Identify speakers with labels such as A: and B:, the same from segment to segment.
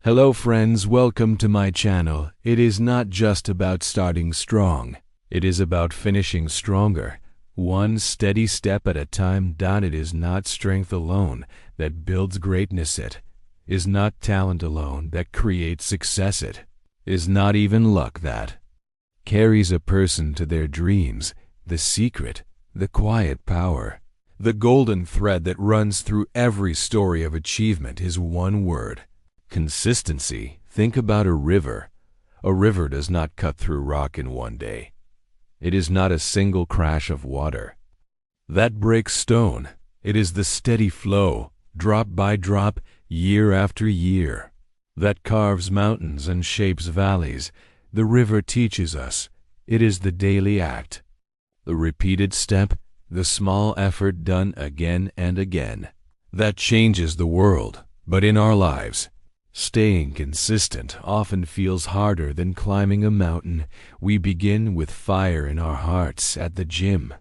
A: Hello friends, welcome to my channel. It is not just about starting strong. It is about finishing stronger, one steady step at a time. It is not strength alone that builds greatness. It is not talent alone that creates success. It is not even luck that carries a person to their dreams. The secret, the quiet power, the golden thread that runs through every story of achievement is one word: consistency. Think about a river. A river does not cut through rock in one day. It is not a single crash of water that breaks stone. It is the steady flow, drop by drop, year after year, that carves mountains and shapes valleys. The river teaches us. It is the daily act, the repeated step, the small effort done again and again, that changes the world. But in our lives, staying consistent often feels harder than climbing a mountain. We begin with fire in our hearts, at the gym,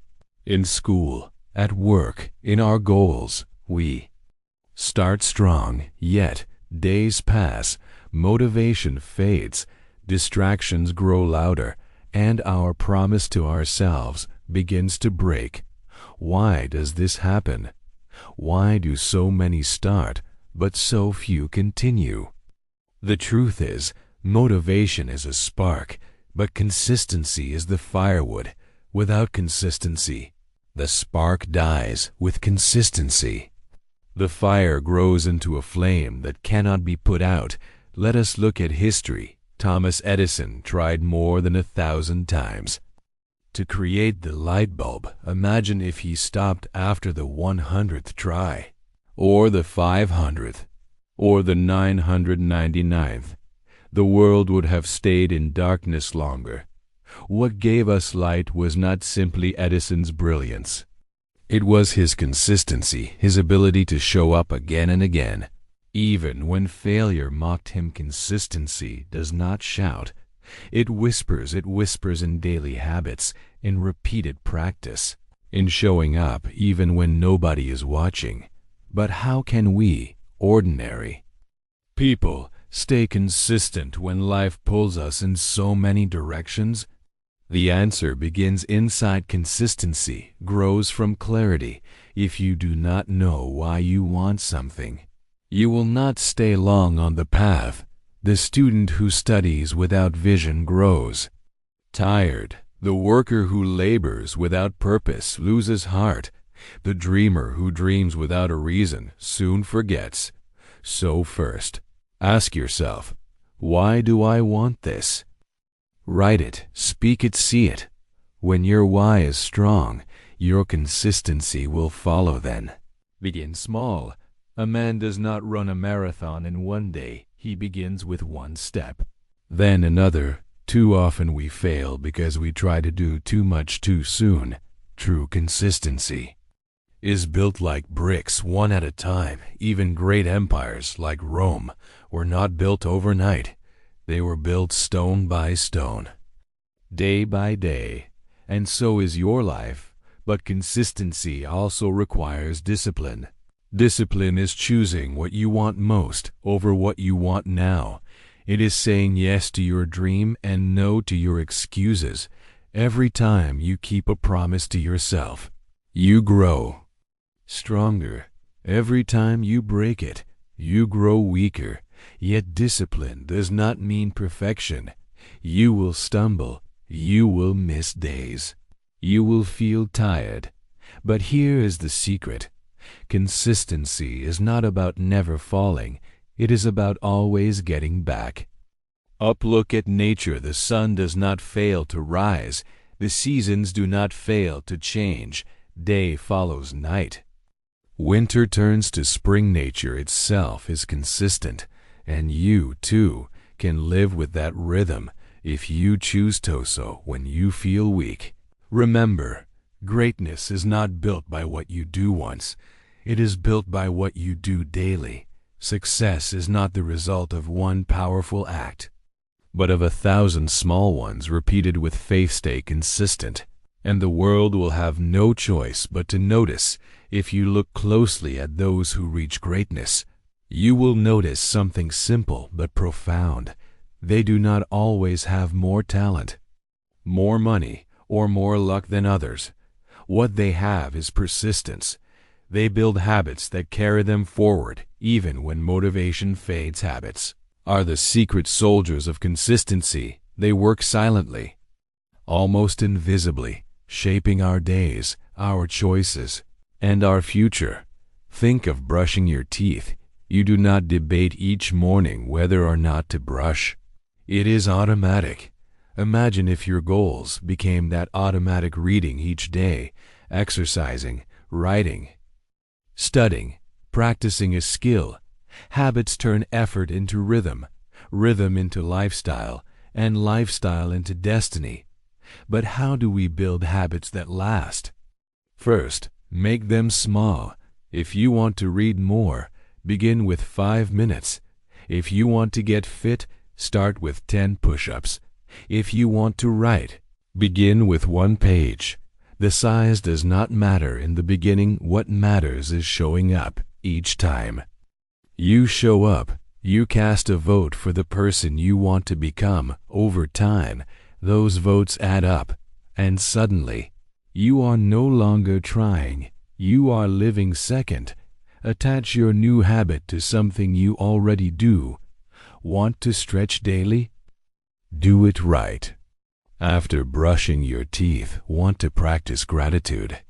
A: in school, at work, in our goals. We start strong, yet days pass, motivation fades, distractions grow louder, and our promise to ourselves begins to break. Why does this happen? Why do so many start, but so few continue? The truth is, motivation is a spark, but consistency is the firewood. Without consistency, the spark dies. With consistency, the fire grows into a flame that cannot be put out. Let us look at history. Thomas Edison tried more than 1,000 times to create the light bulb. Imagine if he stopped after the 100th try, or the 500th, or the 999th. The world would have stayed in darkness longer. What gave us light was not simply Edison's brilliance. It was his consistency, his ability to show up again and again, even when failure mocked him. Consistency does not shout. It whispers in daily habits, in repeated practice, in showing up even when nobody is watching. But how can we, ordinary people, stay consistent when life pulls us in so many directions? The answer begins inside. Consistency grows from clarity. If you do not know why you want something, you will not stay long on the path. The student who studies without vision grows tired. The worker who labors without purpose loses heart. The dreamer who dreams without a reason soon forgets. So first, ask yourself, why do I want this? Write it, speak it, see it. When your why is strong, your consistency will follow. Then begin small. A man does not run a marathon in one day. He begins with one step, then another. Too often we fail because we try to do too much too soon. True consistency is built like bricks, one at a time. Even great empires like Rome were not built overnight. They were built stone by stone, day by day. And so is your life. But consistency also requires discipline. Discipline is choosing what you want most over what you want now. It is saying yes to your dream and no to your excuses. Every time you keep a promise to yourself, you grow stronger. Every time you break it, you grow weaker. Yet discipline does not mean perfection. You will stumble. You will miss days. You will feel tired. But here is the secret. Consistency is not about never falling. It is about always getting back up. Look at nature. The sun does not fail to rise. The seasons do not fail to change. Day follows night. Winter turns to spring. Nature itself is consistent, and you, too, can live with that rhythm if you choose to. So when you feel weak, remember, greatness is not built by what you do once. It is built by what you do daily. Success is not the result of one powerful act, but of 1,000 small ones repeated with faith. Stay consistent, and the world will have no choice but to notice. If you look closely at those who reach greatness, You will notice something simple but profound. They do not always have more talent, more money, or more luck than others. What they have is persistence. They build habits that carry them forward, even when motivation fades. Habits are the secret soldiers of consistency. They work silently, almost invisibly, shaping our days, our choices, and our future. Think of brushing your teeth. You do not debate each morning whether or not to brush. It is automatic. Imagine if your goals became that automatic: reading each day, exercising, writing, studying, practicing a skill. Habits turn effort into rhythm, rhythm into lifestyle, and lifestyle into destiny. But how do we build habits that last? First, make them small. If you want to read more, begin with 5 minutes. If you want to get fit, start with 10 push-ups. If you want to write, begin with 1 page. The size does not matter in the beginning. What matters is showing up each time. You show up. You cast a vote for the person you want to become. Over time, those votes add up, and suddenly, you are no longer trying. You are living. Second, attach your new habit to something you already do. Want to stretch daily? Do it right. After brushing your teeth, want to practice gratitude?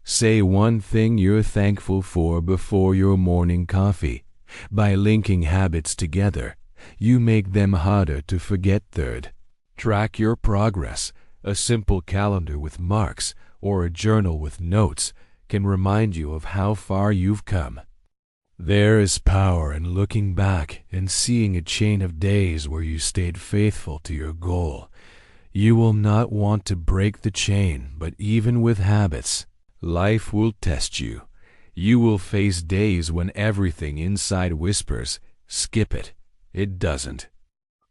A: Say one thing you're thankful for before your morning coffee. By linking habits together, you make them harder to forget. Third, track your progress. A simple calendar with marks or a journal with notes can remind you of how far you've come. There is power in looking back and seeing a chain of days where you stayed faithful to your goal. You will not want to break the chain, but even with habits, life will test you. You will face days when everything inside whispers, skip it. It doesn't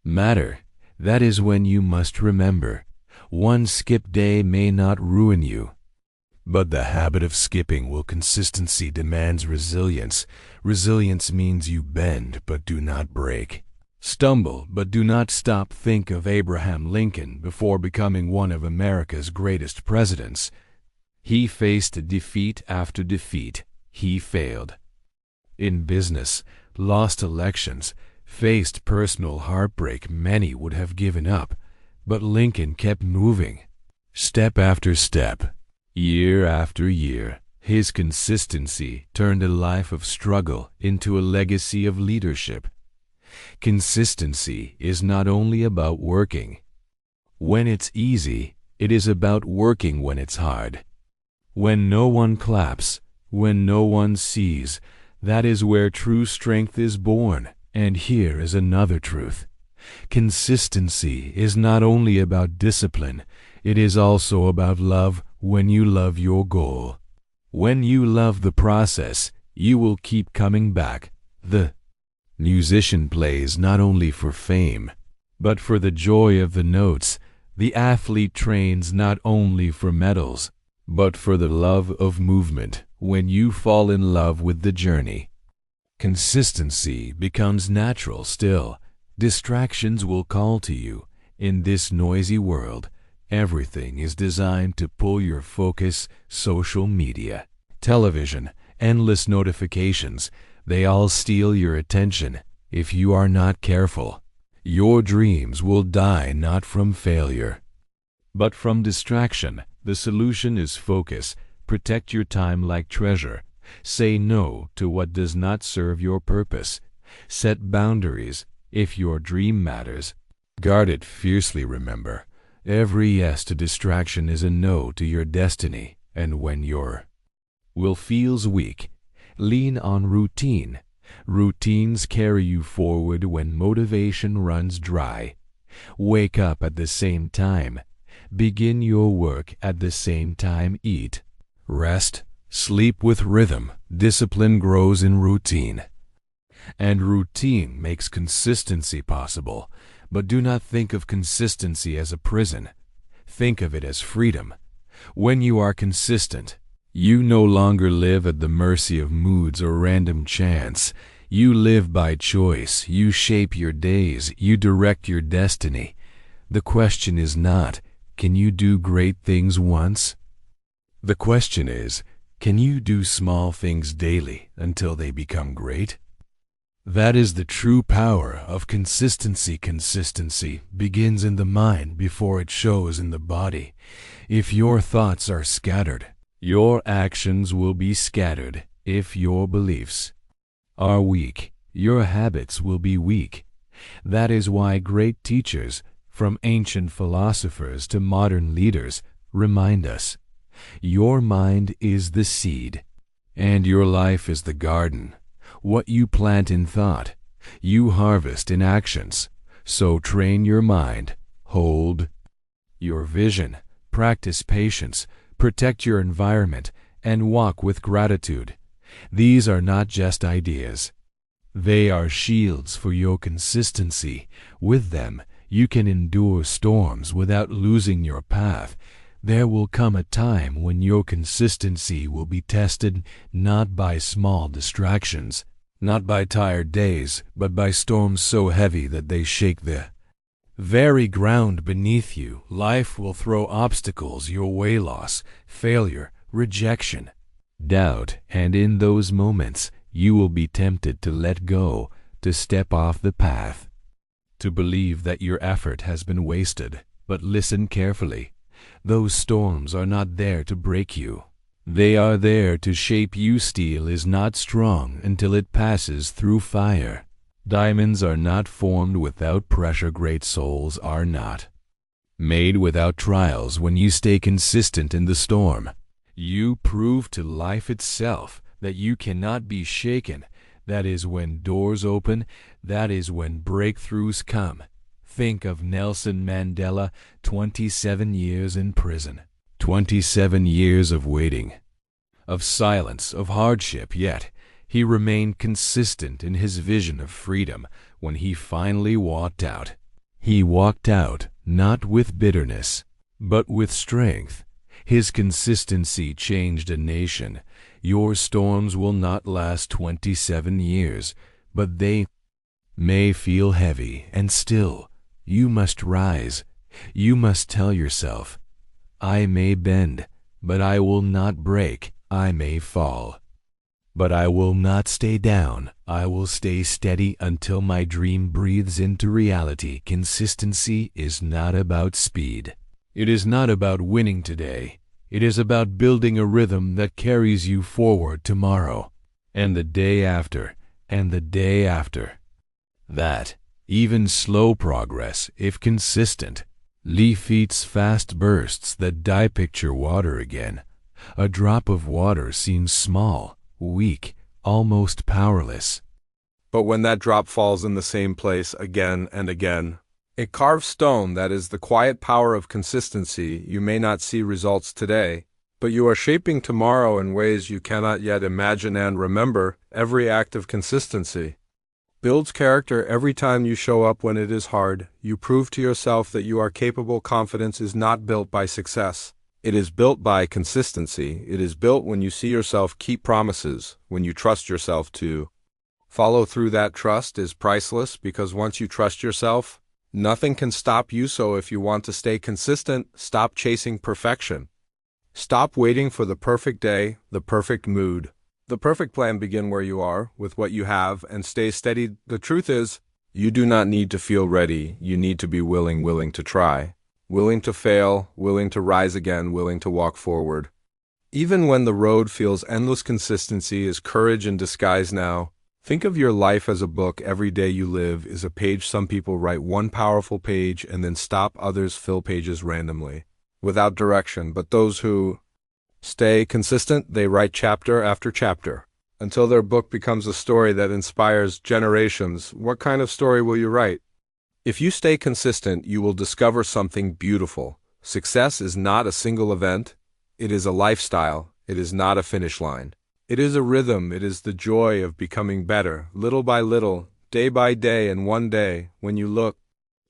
A: matter. That is when you must remember, one skip day may not ruin you, but the habit of skipping will. Consistency demands resilience. Resilience means you bend but do not break, stumble but do not stop. Think of Abraham Lincoln before becoming one of America's greatest presidents. He faced defeat after defeat. He failed in business, lost elections, faced personal heartbreak. Many would have given up, but Lincoln kept moving, step after step, year after year. His consistency turned a life of struggle into a legacy of leadership. Consistency is not only about working when it's easy, it is about working when it's hard. When no one claps, when no one sees, that is where true strength is born. And here is another truth. Consistency is not only about discipline, it is also about love. When you love your goal, when you love the process, you will keep coming back. The musician plays not only for fame, but for the joy of the notes. The athlete trains not only for medals, but for the love of movement. When you fall in love with the journey, consistency becomes natural. Still, distractions will call to you. In this noisy world, everything is designed to pull your focus. Social media, television, endless notifications, they all steal your attention. If you are not careful, your dreams will die not from failure, but from distraction. The solution is focus. Protect your time like treasure. Say no to what does not serve your purpose. Set boundaries. If your dream matters, guard it fiercely. Remember, every yes to distraction is a no to your destiny. And when your will feels weak, lean on routine. Routines carry you forward when motivation runs dry. Wake up at the same time. Begin your work at the same time. Eat, rest, sleep with rhythm. Discipline grows in routine, and routine makes consistency possible. But do not think of consistency as a prison. Think of it as freedom. When you are consistent, you no longer live at the mercy of moods or random chance. You live by choice. You shape your days. You direct your destiny. The question is not, can you do great things once? The question is, can you do small things daily until they become great? That is the true power of consistency. Consistency begins in the mind before it shows in the body. If your thoughts are scattered, your actions will be scattered. If your beliefs are weak, your habits will be weak. That is why great teachers, from ancient philosophers to modern leaders, remind us, your mind is the seed, and your life is the garden. What you plant in thought, you harvest in actions. So train your mind, hold your vision, practice patience, protect your environment, and walk with gratitude. These are not just ideas. They are shields for your consistency. With them, you can endure storms without losing your path. There will come a time when your consistency will be tested not by small distractions, not by tired days, but by storms so heavy that they shake the very ground beneath you. Life will throw obstacles your way: loss, failure, rejection, doubt, and in those moments you will be tempted to let go, to step off the path, to believe that your effort has been wasted. But listen carefully. Those storms are not there to break you. They are there to shape you. Steel is not strong until it passes through fire. Diamonds are not formed without pressure. Great souls are not made without trials. When you stay consistent in the storm, you prove to life itself that you cannot be shaken. That is when doors open. That is when breakthroughs come. Think of Nelson Mandela, 27 years in prison, 27 years of waiting, of silence, of hardship, yet he remained consistent in his vision of freedom. When he finally walked out, he walked out not with bitterness, but with strength. His consistency changed a nation. Your storms will not last 27 years, but they may feel heavy, and still you must rise. You must tell yourself, I may bend, but I will not break. I may fall, but I will not stay down. I will stay steady until my dream breathes into reality. Consistency is not about speed. It is not about winning today. It is about building a rhythm that carries you forward tomorrow, and the day after, and the day after that. Even slow progress, if consistent, defeats fast bursts that die. Picture water again. A drop of water seems small, weak, almost powerless.
B: But when that drop falls in the same place again and again, it carves stone. That is the quiet power of consistency. You may not see results today, but you are shaping tomorrow in ways you cannot yet imagine. And remember, every act of consistency builds character. Every time you show up when it is hard, you prove to yourself that you are capable. Confidence is not built by success. It is built by consistency. It is built when you see yourself keep promises, when you trust yourself to follow through. That trust is priceless, because once you trust yourself, nothing can stop you. So if you want to stay consistent, stop chasing perfection. Stop waiting for the perfect day, the perfect mood, the perfect plan. Begin where you are, with what you have, and stay steady. The truth is, you do not need to feel ready. You need to be willing to try, willing to fail, willing to rise again, willing to walk forward. Even when the road feels endless, consistency is courage in disguise. Now, think of your life as a book. Every day you live is a page. Some people write one powerful page and then stop. Others fill pages randomly, without direction. But those who stay consistent, they write chapter after chapter, until their book becomes a story that inspires generations. What kind of story will you write? If you stay consistent, you will discover something beautiful. Success is not a single event. It is a lifestyle. It is not a finish line. It is a rhythm. It is the joy of becoming better, little by little, day by day. And one day, when you look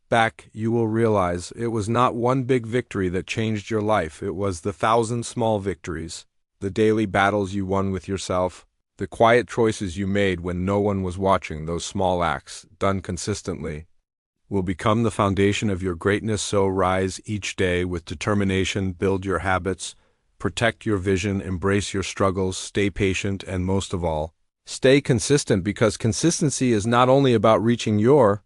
B: back, you will realize it was not one big victory that changed your life. It was the 1,000 small victories, the daily battles you won with yourself, The quiet choices you made when no one was watching, those small acts, done consistently, will become the foundation of your greatness. So rise each day with determination, build your habits, protect your vision, embrace your struggles, stay patient, and most of all, stay consistent, because consistency is not only about reaching your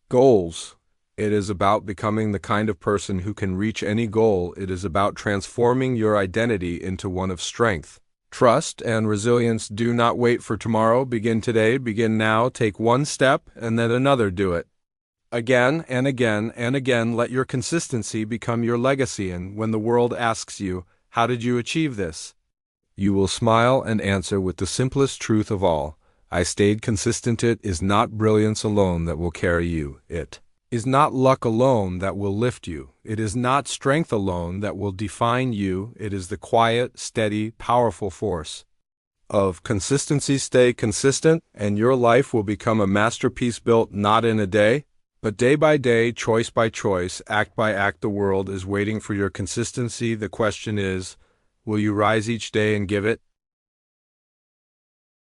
B: goals. It is about becoming the kind of person who can reach any goal. It is about transforming your identity into one of strength, trust, and resilience. Do not wait for tomorrow. Begin today. Begin now. Take one step and then another. Do it again and again and again. Let your consistency become your legacy. And when the world asks you, how did you achieve this? You will smile and answer with the simplest truth of all. I stayed consistent. It is not brilliance alone that will carry you. It is not luck alone that will lift you. It is not strength alone that will define you. It is the quiet, steady, powerful force of consistency. Stay consistent, and your life will become a masterpiece, built not in a day, but day by day, choice by choice, act by act. The world is waiting for your consistency. The question is, will you rise each day and give it